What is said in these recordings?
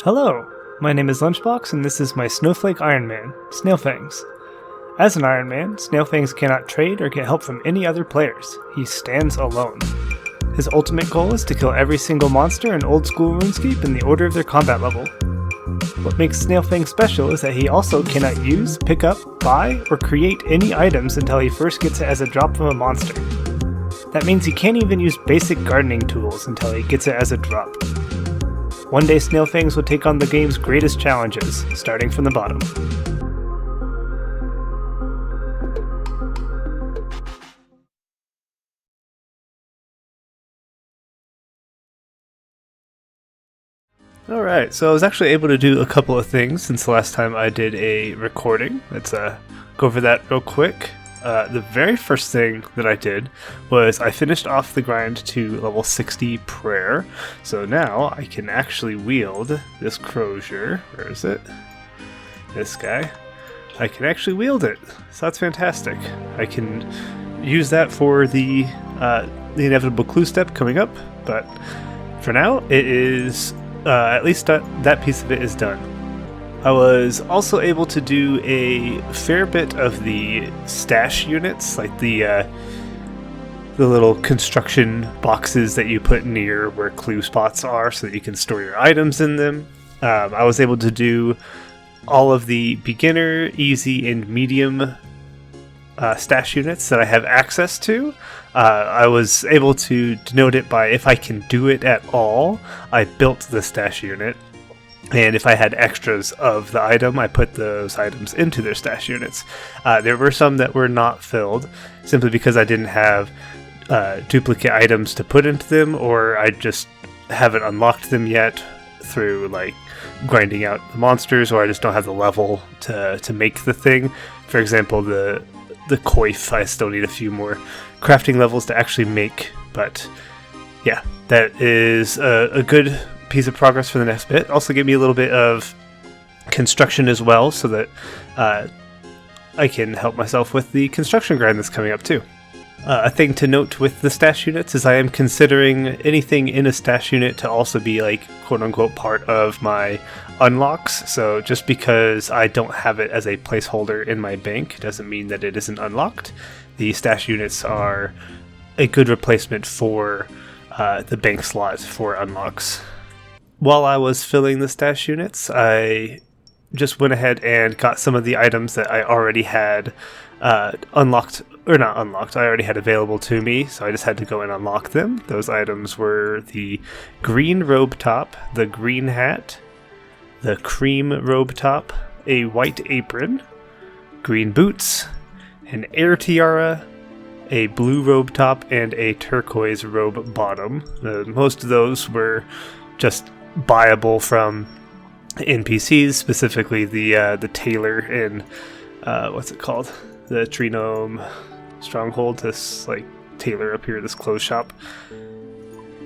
Hello, my name is Lunchbox and this is my Snowflake Iron Man, Snail Fangs. As an Iron Man, Snail Fangs cannot trade or get help from any other players. He stands alone. His ultimate goal is to kill every single monster in old school RuneScape in the order of their combat level. What makes Snail Fangs special is that he also cannot use, pick up, buy, or create any items until he first gets it as a drop from a monster. That means he can't even use basic gardening tools until he gets it as a drop. One day Snail Fangs will take on the game's greatest challenges, starting from the bottom. Alright, so I was actually able to do a couple of things since the last time I did a recording. Let's go over that real quick. The very first thing that I did was I finished off the grind to level 60 prayer. So now I can actually wield this crozier. Where is it? This guy. I can actually wield it. So that's fantastic. I can use that for the inevitable clue step coming up. But for now, it is at least that piece of it is done. I was also able to do a fair bit of the stash units, like the little construction boxes that you put near where clue spots are so that you can store your items in them. I was able to do all of the beginner, easy, and medium stash units that I have access to. I was able to denote it by if I can do it at all, I built the stash unit. And if I had extras of the item, I put those items into their stash units. There were some that were not filled, simply because I didn't have duplicate items to put into them, or I just haven't unlocked them yet through like grinding out the monsters, or I just don't have the level to make the thing. For example, the coif, I still need a few more crafting levels to actually make, but yeah, that is a good piece of progress for the next bit. Also gave me a little bit of construction as well, so that I can help myself with the construction grind that's coming up too. A thing to note with the stash units is I am considering anything in a stash unit to also be like quote-unquote part of my unlocks. So just because I don't have it as a placeholder in my bank doesn't mean that it isn't unlocked. The stash units are a good replacement for the bank slot for unlocks. While I was filling the stash units, I just went ahead and got some of the items that I already had unlocked, or not unlocked, I already had available to me, so I just had to go and unlock them. Those items were the green robe top, the green hat, the cream robe top, a white apron, green boots, an air tiara, a blue robe top, and a turquoise robe bottom. Most of those were just buyable from NPCs, specifically the tailor in what's it called? The Tree Gnome Stronghold, this like tailor up here, this clothes shop.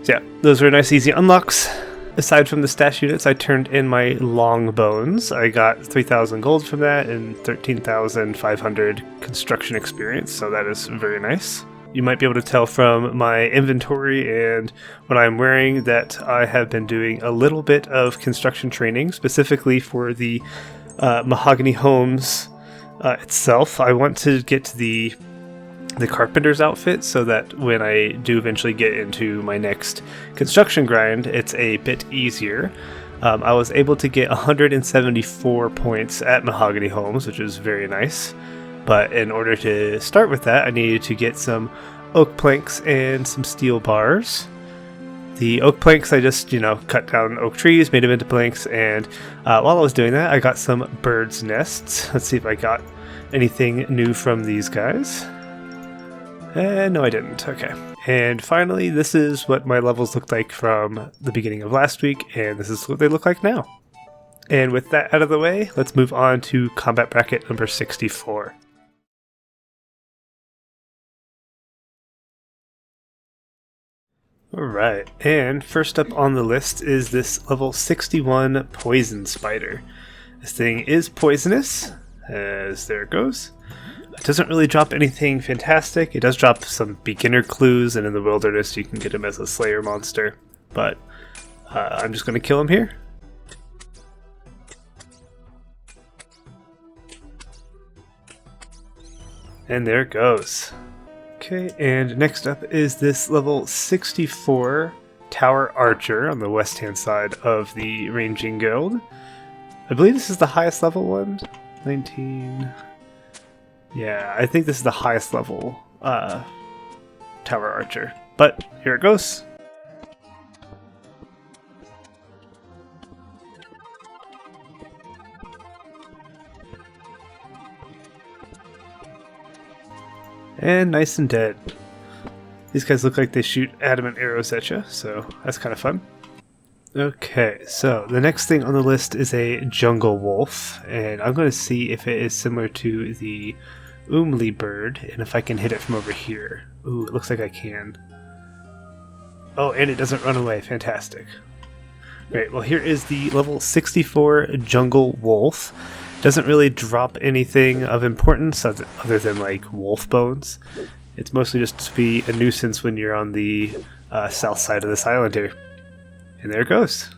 So yeah, those were nice easy unlocks. Aside from the stash units, I turned in my long bones. I got 3,000 gold from that and 13,500 construction experience, so that is very nice. You might be able to tell from my inventory and what I'm wearing that I have been doing a little bit of construction training, specifically for the mahogany homes itself. I want to get the carpenter's outfit so that when I do eventually get into my next construction grind, it's a bit easier. I was able to get 174 points at mahogany homes, which is very nice. But in order to start with that, I needed to get some oak planks and some steel bars. The oak planks, I just, cut down oak trees, made them into planks, and while I was doing that, I got some bird's nests. Let's see if I got anything new from these guys. No, I didn't. Okay. And finally, this is what my levels looked like from the beginning of last week, and this is what they look like now. And with that out of the way, let's move on to combat bracket number 64. Alright, and first up on the list is this level 61 Poison Spider. This thing is poisonous, as there it goes. It doesn't really drop anything fantastic. It does drop some beginner clues, and in the wilderness you can get him as a slayer monster. But I'm just going to kill him here. And there it goes. Okay, and next up is this level 64 Tower Archer on the west-hand side of the Ranging Guild. I believe this is the highest level one. 19... Yeah, I think this is the highest level Tower Archer. But here it goes. And nice and dead. These guys look like they shoot adamant arrows at you, so that's kind of fun. Okay, so the next thing on the list is a jungle wolf, and I'm going to see if it is similar to the Umli bird, and if I can hit it from over here. Ooh, it looks like I can. Oh, and it doesn't run away. Fantastic. Great, well here is the level 64 jungle wolf. Doesn't really drop anything of importance other than like wolf bones. It's mostly just to be a nuisance when you're on the south side of this island here. And there it goes.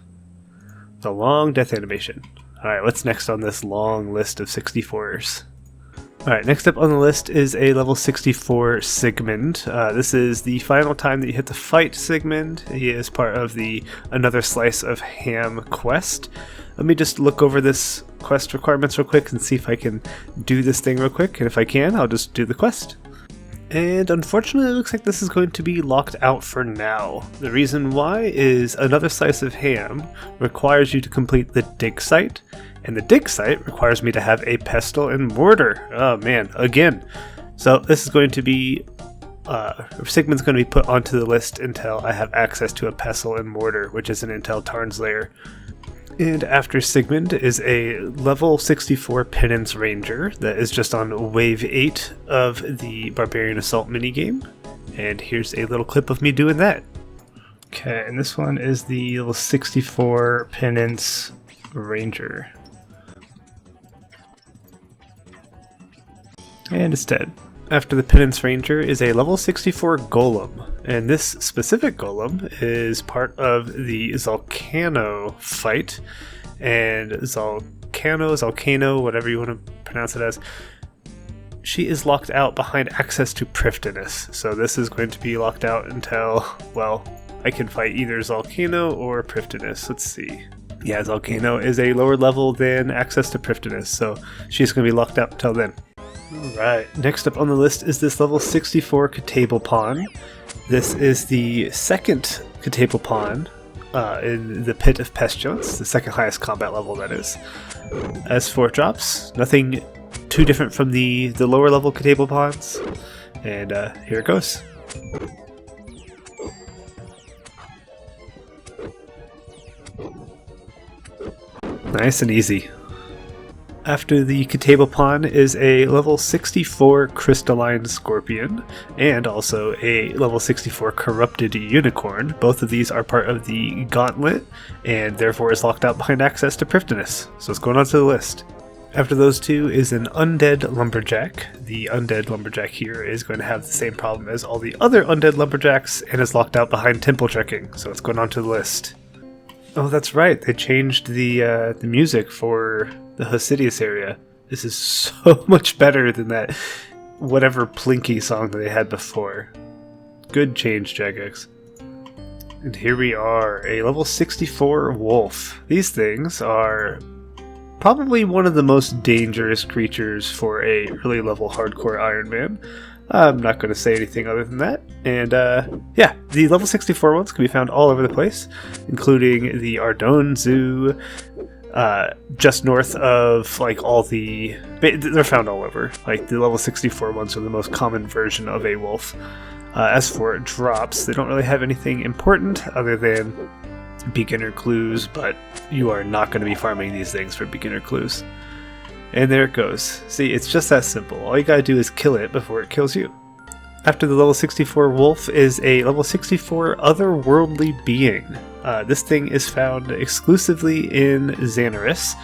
The long death animation. Alright, what's next on this long list of 64ers? Alright, next up on the list is a level 64 Sigmund. This is the final time that you hit to fight Sigmund. He is part of the Another Slice of Ham quest. Let me just look over this quest requirements real quick and see if I can do this thing real quick. And if I can, I'll just do the quest. And unfortunately, it looks like this is going to be locked out for now. The reason why is Another Slice of Ham requires you to complete the dig site, and the dig site requires me to have a pestle and mortar. Oh man, again. So this is going to be, Sigmund's going to be put onto the list until I have access to a pestle and mortar, which is an Intel Tarn's lair. And after Sigmund is a level 64 Penance Ranger that is just on wave 8 of the Barbarian Assault minigame. And here's a little clip of me doing that. Okay, and this one is the level 64 Penance Ranger. And it's dead. After the Penance Ranger is a level 64 Golem, and this specific Golem is part of the Zalcano fight, and Zalcano, whatever you want to pronounce it as, she is locked out behind access to Prifddinas, so this is going to be locked out until, well, I can fight either Zalcano or Prifddinas. Let's see. Yeah, Zalcano is a lower level than access to Prifddinas, so she's going to be locked out until then. Alright, next up on the list is this level 64 Katabalpon. This is the second Katabalpon in the Pit of Pestilence, the second highest combat level, that is. As for drops, nothing too different from the lower level Katabalpons, and here it goes. Nice and easy. After the Katabalpon is a level 64 Crystalline Scorpion, and also a level 64 Corrupted Unicorn. Both of these are part of the Gauntlet, and therefore is locked out behind access to Prifddinas, so it's going on to the list. After those two is an Undead Lumberjack. The Undead Lumberjack here is going to have the same problem as all the other Undead Lumberjacks, and is locked out behind Temple Trekking, so it's going on to the list. Oh, that's right, they changed the music for the Hosidius area. This is so much better than that whatever Plinky song that they had before. Good change, Jagex. And here we are, a level 64 wolf. These things are probably one of the most dangerous creatures for a really level hardcore Iron Man. I'm not going to say anything other than that. And yeah, the level 64 ones can be found all over the place, including the Ardougne Zoo, just north of like all the... They're found all over. Like the level 64 ones are the most common version of a wolf. As for drops, they don't really have anything important other than beginner clues, but you are not going to be farming these things for beginner clues. And there it goes. See, it's just that simple. All you gotta do is kill it before it kills you. After the level 64 wolf is a level 64 otherworldly being. This thing is found exclusively in Xanaris.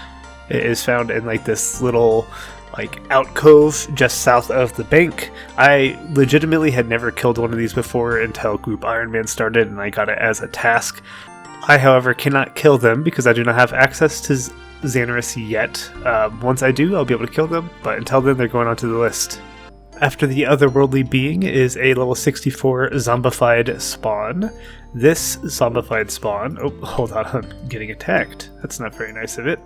It is found in like this little like alcove just south of the bank. I legitimately had never killed one of these before until Group Iron Man started, and I got it as a task. I, however, cannot kill them because I do not have access to Xanaris yet. Once I do, I'll be able to kill them, but until then they're going onto the list. after the otherworldly being is a level 64 zombified spawn. This zombified spawn... Oh, hold on, I'm getting attacked. That's not very nice of it.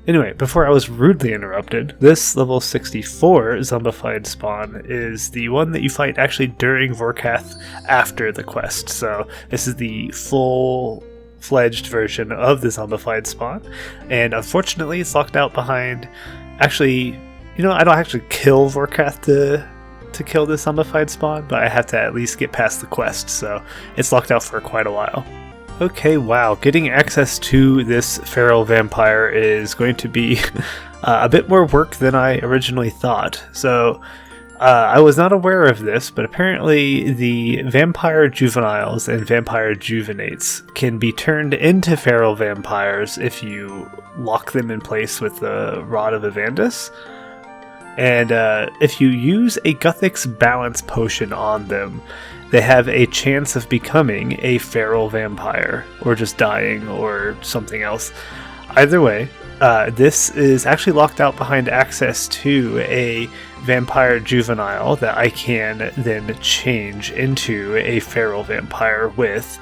Anyway, before I was rudely interrupted, this level 64 zombified spawn is the one that you fight actually during Vorkath after the quest. So this is the full-fledged version of the zombified spawn, and unfortunately it's locked out behind... Actually, you know, I don't actually kill Vorkath to kill this zombified spawn, but I have to at least get past the quest, so it's locked out for quite a while. Okay, wow, getting access to this feral vampire is going to be a bit more work than I originally thought. So, I was not aware of this, but apparently the vampire juveniles and vampire juvenates can be turned into feral vampires if you lock them in place with the Rod of Evandus. And if you use a Guthix balance potion on them, they have a chance of becoming a feral vampire, or just dying, or something else. Either way, this is actually locked out behind access to a vampire juvenile that I can then change into a feral vampire with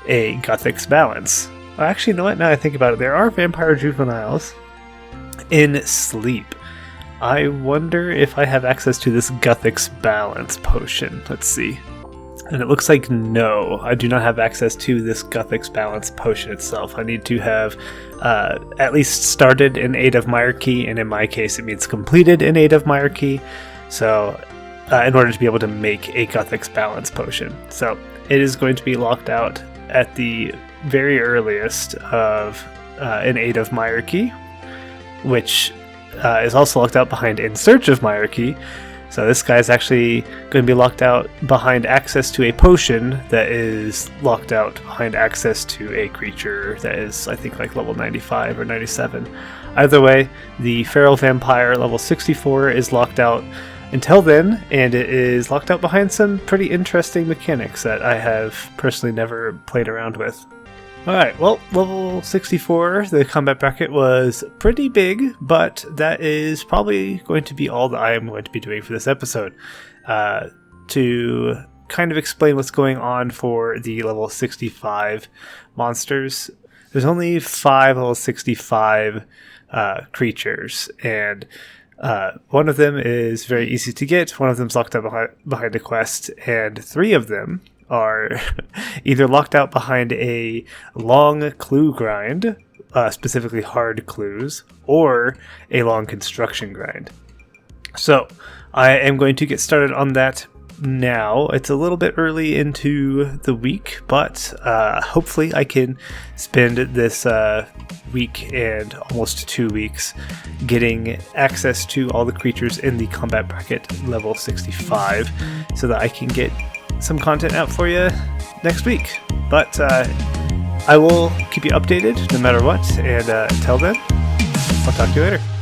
a Guthix balance. Actually, you know what? Now I think about it, there are vampire juveniles in sleep. I wonder if I have access to this Guthix balance potion. Let's see. And it looks like no, I do not have access to this Guthix balance potion itself. I need to have at least started in 8 of Myarchy, and in my case it means completed in 8 of Myarchy, so in order to be able to make a Guthix balance potion. So it is going to be locked out at the very earliest of in 8 of Myarchy, which is also locked out behind In Search of Myarchy. So this guy is actually going to be locked out behind access to a potion that is locked out behind access to a creature that is, I think, like level 95 or 97. Either way, the feral vampire level 64 is locked out until then, and it is locked out behind some pretty interesting mechanics that I have personally never played around with. Alright, well, level 64, the combat bracket was pretty big, but that is probably going to be all that I am going to be doing for this episode. To kind of explain what's going on for the level 65 monsters, there's only 5 level 65 creatures, and one of them is very easy to get, one of them's locked out behind a quest, and 3 of them are either locked out behind a long clue grind, specifically hard clues, or a long construction grind. So I am going to get started on that now. It's a little bit early into the week, but hopefully I can spend this week and almost 2 weeks getting access to all the creatures in the combat bracket level 65 so that I can get some content out for you next week. But I will keep you updated no matter what, and until then, I'll talk to you later.